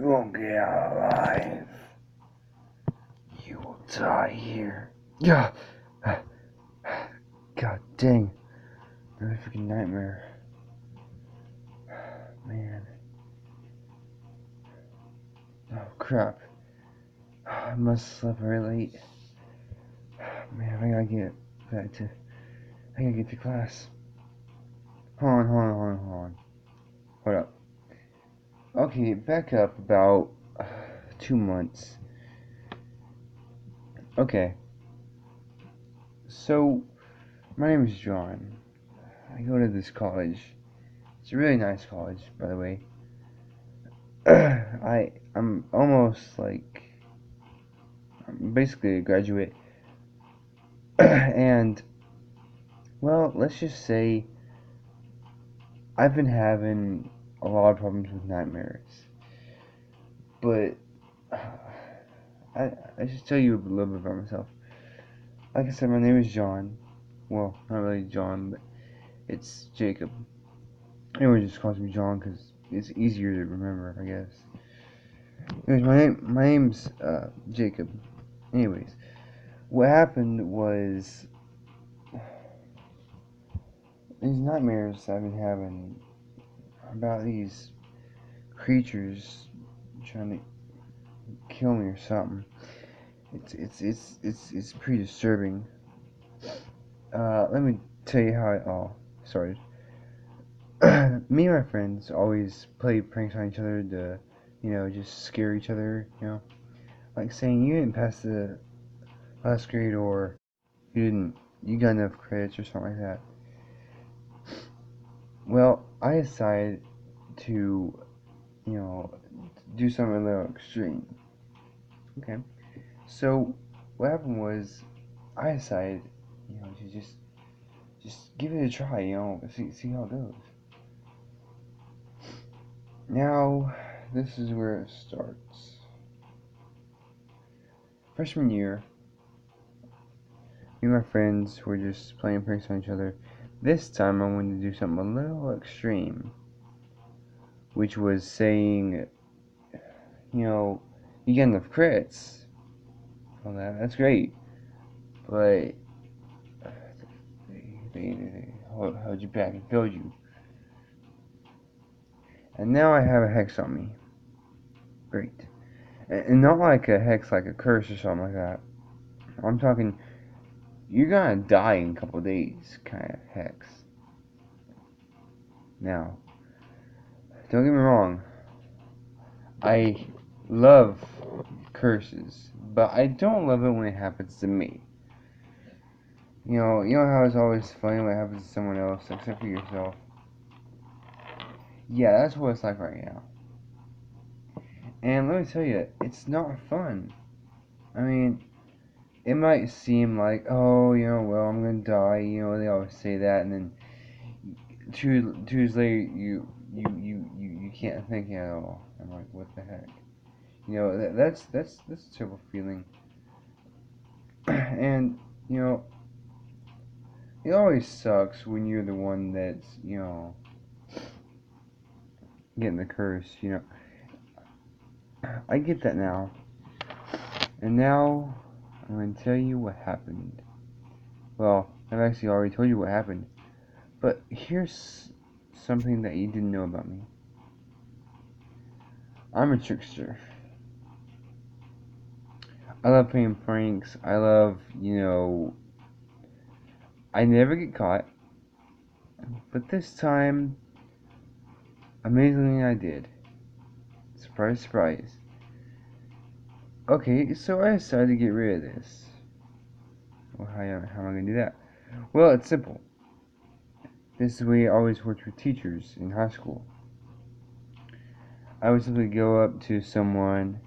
You won't get out alive. You will die here. Yeah. God dang. Another freaking nightmare. Man. Oh crap. I must have slept very late. Man, I gotta get back to. I gotta get to class. Hold on. Hold up. Okay, back up about 2 months. Okay. So, my name is John. I go to this college. It's a really nice college, by the way. I'm almost like I'm basically a graduate, and well, let's just say I've been having a lot of problems with nightmares. But I should tell you a little bit about myself. Like I said, my name is John. Well, not really John, but it's Jacob. Everyone just calls me John because it's easier to remember, I guess. Anyways, my name's Jacob. Anyways, what happened was these nightmares I've been having about these creatures trying to kill me or something. It's pretty disturbing. Let me tell you how it all started. Me and my friends always play pranks on each other to, just scare each other, like saying you didn't pass the last grade or you got enough credits or something like that. Well, I decided to, do something a little extreme. Okay, so what happened was I decided, to just give it a try, see how it goes. Now, this is where it starts. Freshman year, me and my friends were just playing pranks on each other. This time I wanted to do something a little extreme, which was saying, you get enough crits. Well, that's great, but they held you back and failed you. And now I have a hex on me. Great. And not like a hex like a curse or something like that. I'm talking, you're gonna die in a couple days kind of hex. Now, don't get me wrong, I love curses, but I don't love it when it happens to me. You know how it's always funny when it happens to someone else, except for yourself? Yeah, that's what it's like right now. And let me tell you, it's not fun. I mean, it might seem like, oh, well, I'm gonna die. They always say that, and then two years later, you can't think at all. I'm like, what the heck? That's a terrible feeling. And it always sucks when you're the one that's getting the curse. I get that now. And now I'm going to tell you what happened. Well, I've actually already told you what happened. But here's something that you didn't know about me. I'm a trickster. I love playing pranks. I love, I never get caught. But this time, amazingly, I did. Surprise, surprise. Okay, so I decided to get rid of this. Well, how am I going to do that? Well, it's simple. This is the way I always worked with teachers in high school. I would simply go up to someone,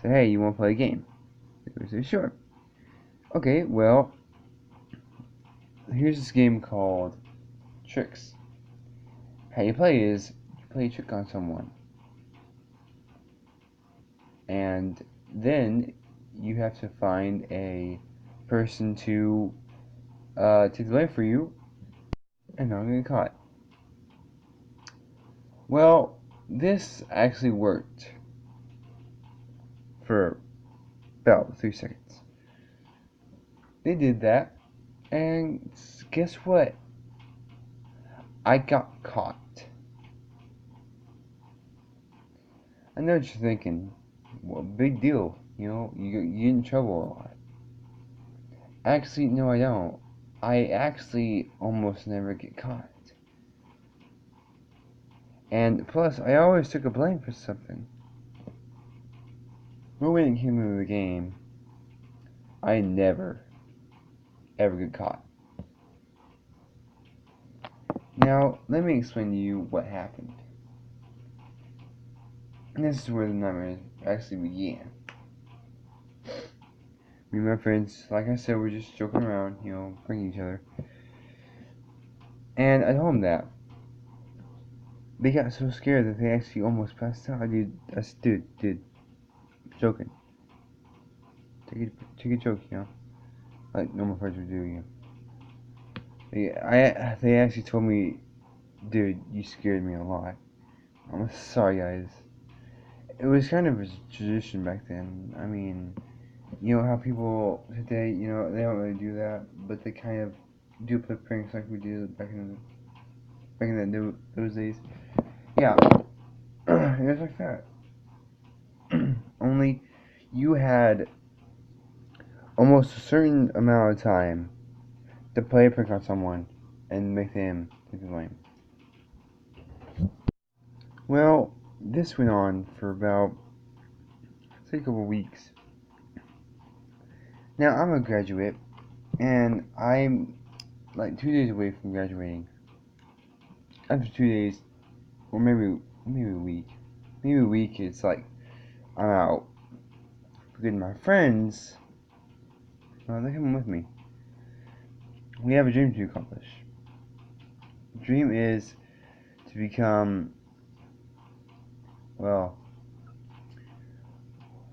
say, hey, you want to play a game? They would say, sure. Okay, well, here's this game called Tricks. How you play is, you play a trick on someone. And then you have to find a person to take the blame for you and not get caught. Well, this actually worked. for about 3 seconds. They did that, and guess what? I got caught. I know what you're thinking. Well, big deal. You get in trouble a lot. Actually, no, I don't. I actually almost never get caught. And plus, I always took a blame for something. When it came into the game, I never, ever get caught. Now, let me explain to you what happened. And this is where the nightmares actually began. Me and my friends, like I said, we're just joking around, pranking each other. And I told them that. They got so scared that they actually almost passed out. I said, dude, joking. Take a joke, like normal friends would do, They actually told me, dude, you scared me a lot. I'm sorry, guys. It was kind of a tradition back then. I mean, you know how people today, they don't really do that, but they kind of do play pranks like we did back in those days. Yeah, it was like that. Only you had almost a certain amount of time to play a prank on someone and make them take the blame. Well, this went on for about, say, a couple weeks. Now, I'm a graduate, and I'm like 2 days away from graduating. After 2 days, or maybe a week. Maybe a week, it's like I'm out. Because my friends, they're coming with me. We have a dream to accomplish. The dream is to become, well,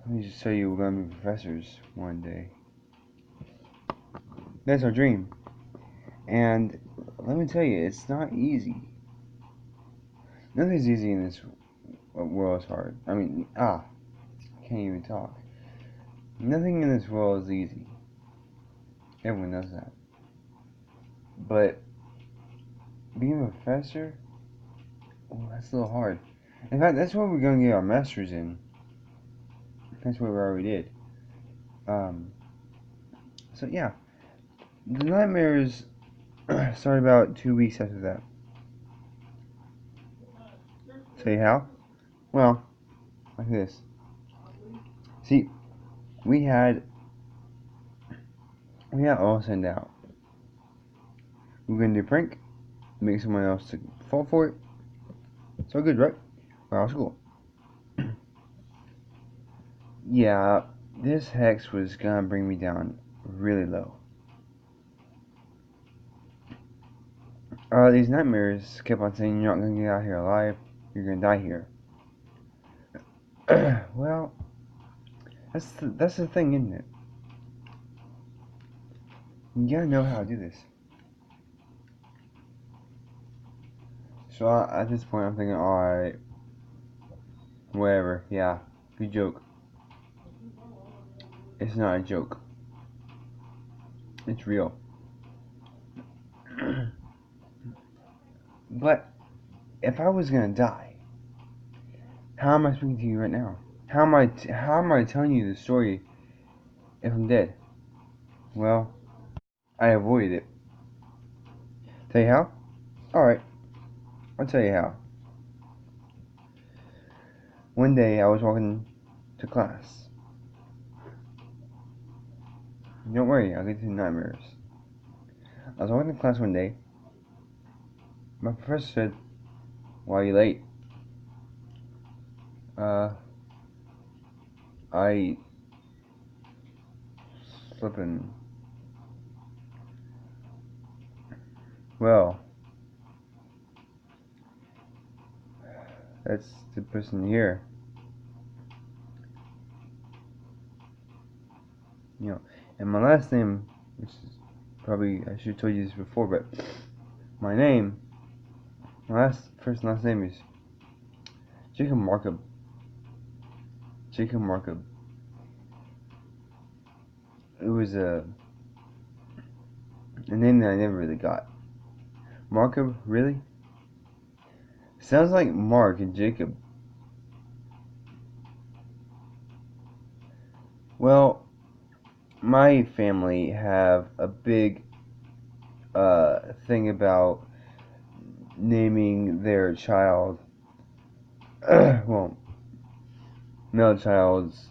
let me just tell you, we're going to be professors one day. That's our dream. And let me tell you, it's not easy. Nothing's easy in this world. Is hard. I mean, I can't even talk. Nothing in this world is easy. Everyone knows that. But being a professor, that's a little hard. In fact, that's what we're going to get our master's in. That's what we already did. So yeah, the nightmares started about 2 weeks after that. Say how? Well, like this. See, we had all sent out. We're gonna do a prank, make someone else to fall for it. So good, right? We're out of school. Yeah, this hex was gonna bring me down really low. These nightmares kept on saying you're not gonna get out here alive, you're gonna die here. Well, that's the thing, isn't it? You gotta know how to do this. So at this point, I'm thinking, alright, whatever, yeah, good joke. It's not a joke. It's real. But if I was gonna die, how am I speaking to you right now? How am I telling you the story if I'm dead? Well, I avoided it. Tell you how? Alright, I'll tell you how. One day I was walking to class. Don't worry, I'll get to the nightmares. I was walking to class one day. My professor said, "Why are you late?" I slipping. Well, that's the person here. And my last name, which is probably, I should have told you this before, but my first and last name is Jacob Markup. Jacob Markup. it was a name that I never really got. Markham, really? Sounds like Mark and Jacob. Well, my family have a big thing about naming their child, well, male child's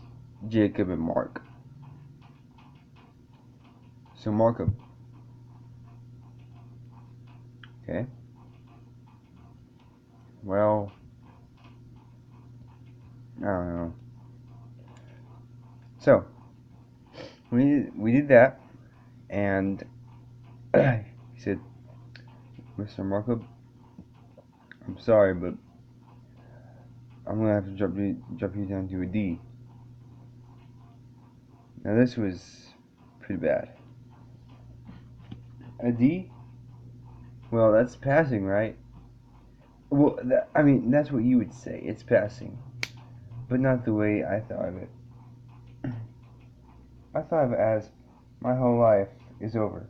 Jacob and Mark. So Markham. Okay. Well, I don't know. So we did that, and he said, "Mr. Markham, I'm sorry, but I'm gonna have to drop you down to a D." Now this was pretty bad. A D? Well, that's passing, right? Well, I mean, that's what you would say. It's passing, but not the way I thought of it. I thought of it as my whole life is over.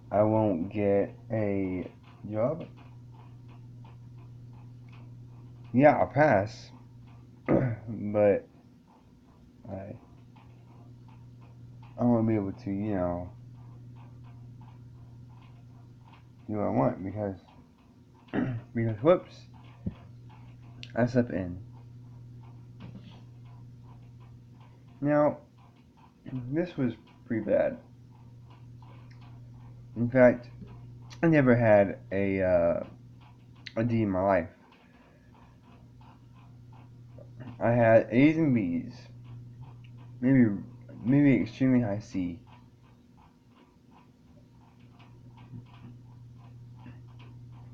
I won't get a job. Yeah, I'll pass, but I won't be able to, do what I want because whoops, I slept in. Now, this was pretty bad. In fact, I never had a D in my life. I had A's and B's, maybe extremely high C.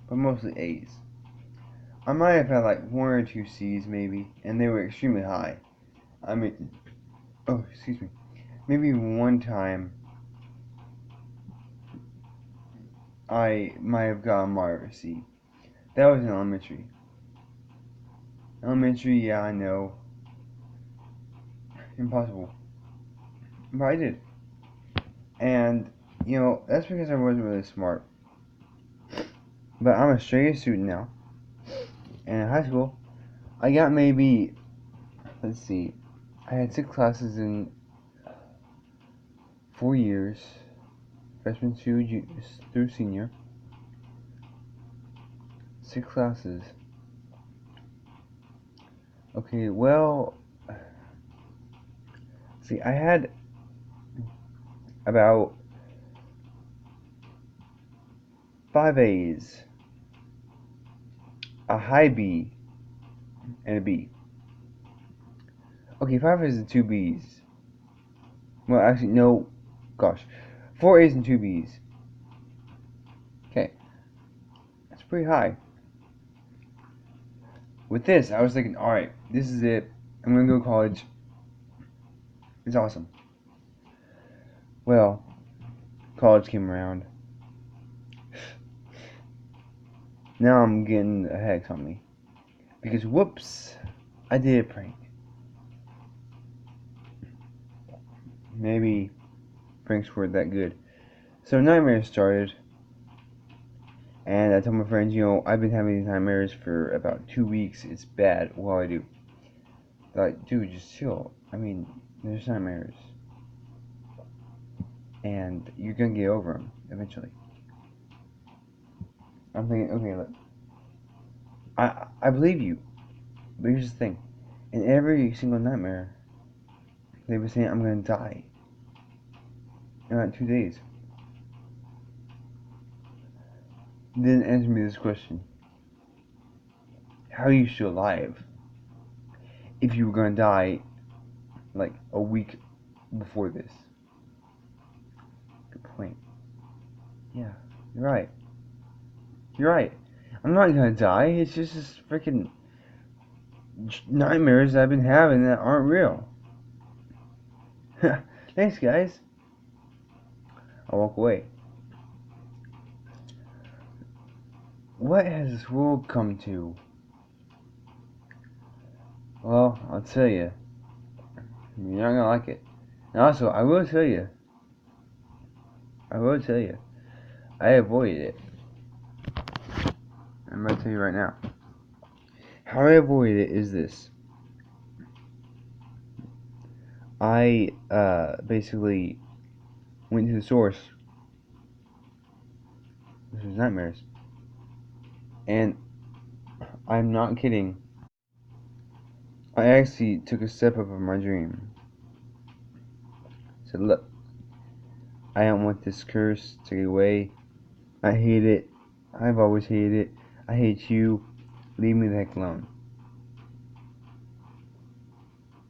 But mostly A's. I might have had like one or two C's maybe, and they were extremely high. I mean, oh, excuse me. Maybe one time I might have gotten a moderate C. That was in elementary. Elementary, yeah, I know. Impossible. But I did. And, that's because I wasn't really smart. But I'm a straight A student now. And in high school, I got maybe, let's see, I had 6 classes in 4 years. Freshman through senior. 6 classes. Okay, well, see, I had about 5 A's, a high B, and a B. Okay, 5 A's and 2 B's. Well, actually, no, gosh, 4 A's and 2 B's. Okay, that's pretty high. With this, I was thinking, alright, this is it. I'm gonna go to college. It's awesome. Well, college came around. Now I'm getting a hex on me. Because, whoops, I did a prank. Maybe pranks weren't that good. So nightmares started. And I told my friends, I've been having these nightmares for about 2 weeks. It's bad. What do I do? They're like, dude, just chill. I mean, there's nightmares. And you're gonna get over them eventually. I'm thinking, okay, look. I believe you. But here's the thing. In every single nightmare, they were saying I'm gonna die in like 2 days. Then answer me this question. How are you still alive if you were gonna die like a week before this? Good point. Yeah, you're right. You're right. I'm not gonna die. It's just this freaking nightmares I've been having that aren't real. Thanks, guys. I walk away. What has this world come to? Well, I'll tell you. You're not gonna like it. And also, I will tell you, I avoided it. I'm gonna tell you right now. How I avoided it is this. I basically went to the source. This was nightmares. And I'm not kidding. I actually took a step up of my dream. Said, look, I don't want this curse to get away. I hate it. I've always hated it. I hate you. Leave me the heck alone.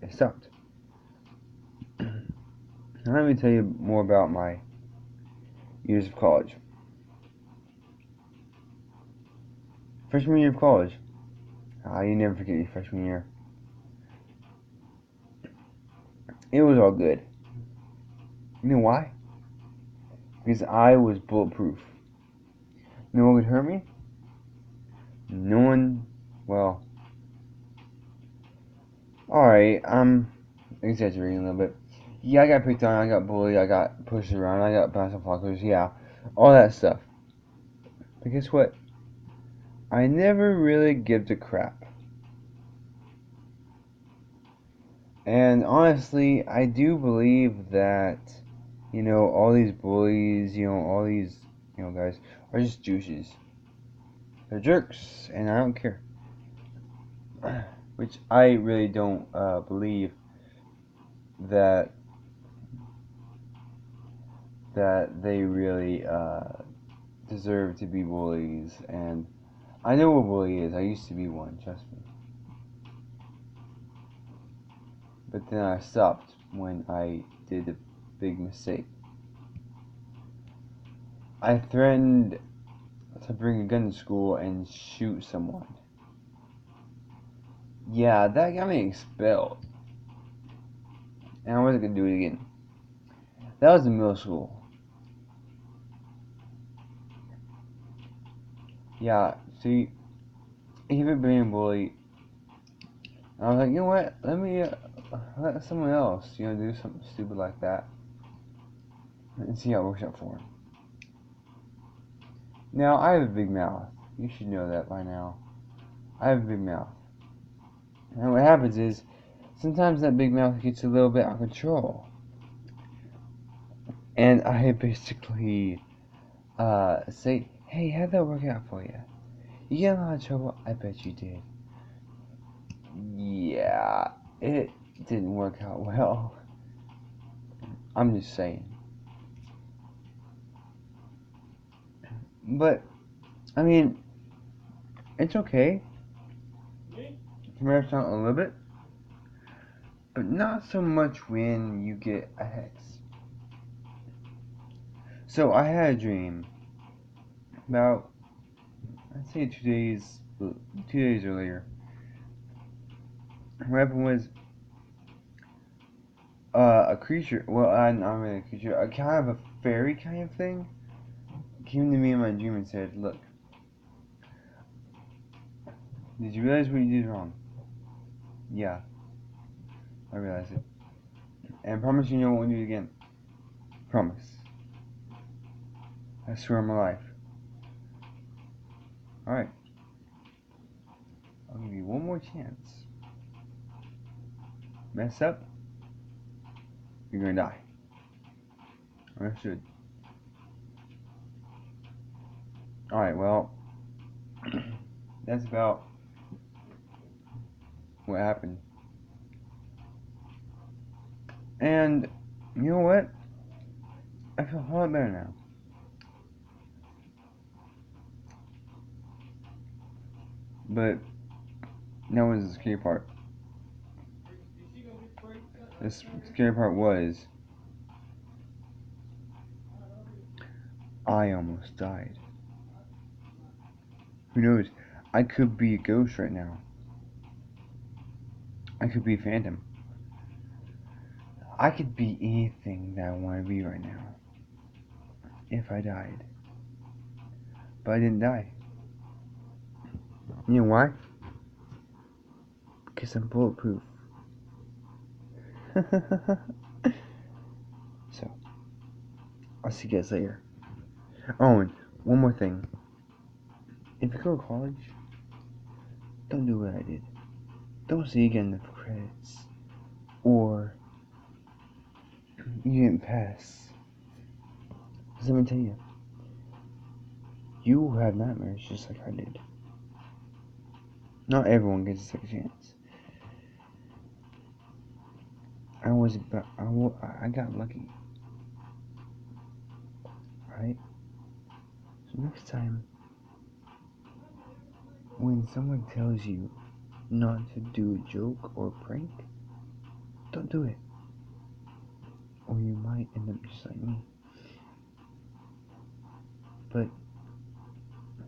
It stopped. Now let me tell you more about my years of college. Freshman year of college. You never forget your freshman year. It was all good. You know why? Because I was bulletproof. No one could hurt me. No one, well, alright, I'm exaggerating a little bit. Yeah, I got picked on, I got bullied, I got pushed around, I got bounced off lockers, yeah, all that stuff. But guess what? I never really give a crap. And honestly, I do believe that, all these bullies, all these, guys are just douches. They're jerks, and I don't care. Which I really don't believe that they really deserve to be bullies. And I know what a bully is. I used to be one, trust me. But then I stopped when I did a big mistake. I threatened to bring a gun to school and shoot someone. Yeah, that got me expelled. And I wasn't going to do it again. That was in middle school. Yeah, see, even being bullied, I was like, you know what, let me let someone else, do something stupid like that. And see how it works out for him. Now, I have a big mouth. You should know that by now. I have a big mouth. And what happens is, sometimes that big mouth gets a little bit out of control. And I basically say, hey, how'd that work out for you? You get in a lot of trouble? I bet you did. Yeah, it didn't work out well. I'm just saying. But, I mean, it's okay. Embarrassed out a little bit. But not so much when you get a hex. So I had a dream about, I'd say 2 days earlier. What happened was a creature, well, not really a creature, a kind of a fairy kind of thing came to me in my dream and said, look, did you realize what you did wrong? Yeah, I realized it. And I promise you won't do it again. Promise. I swear on my life. Alright. I'll give you one more chance. Mess up, you're gonna die. Understood. Alright, well, that's about what happened. And, you know what? I feel a whole lot better now. But, that was the scary part. The scary part was, I almost died. Who knows? I could be a ghost right now. I could be a phantom. I could be anything that I want to be right now. If I died. But I didn't die. You know why? Because I'm bulletproof. So, I'll see you guys later. Oh, and one more thing. If you go to college, don't do what I did. Don't say you get enough credits. Or you didn't pass. Because let me tell you, you will have nightmares just like I did. Not everyone gets a second chance. I got lucky. Right? So next time, when someone tells you not to do a joke or a prank, don't do it. Or you might end up just like me. But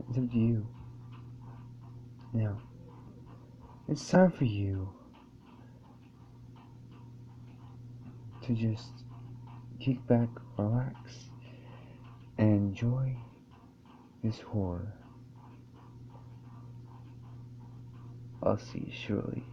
it's up to you. Now, it's time for you to just kick back, relax, and enjoy this horror. I'll see you shortly.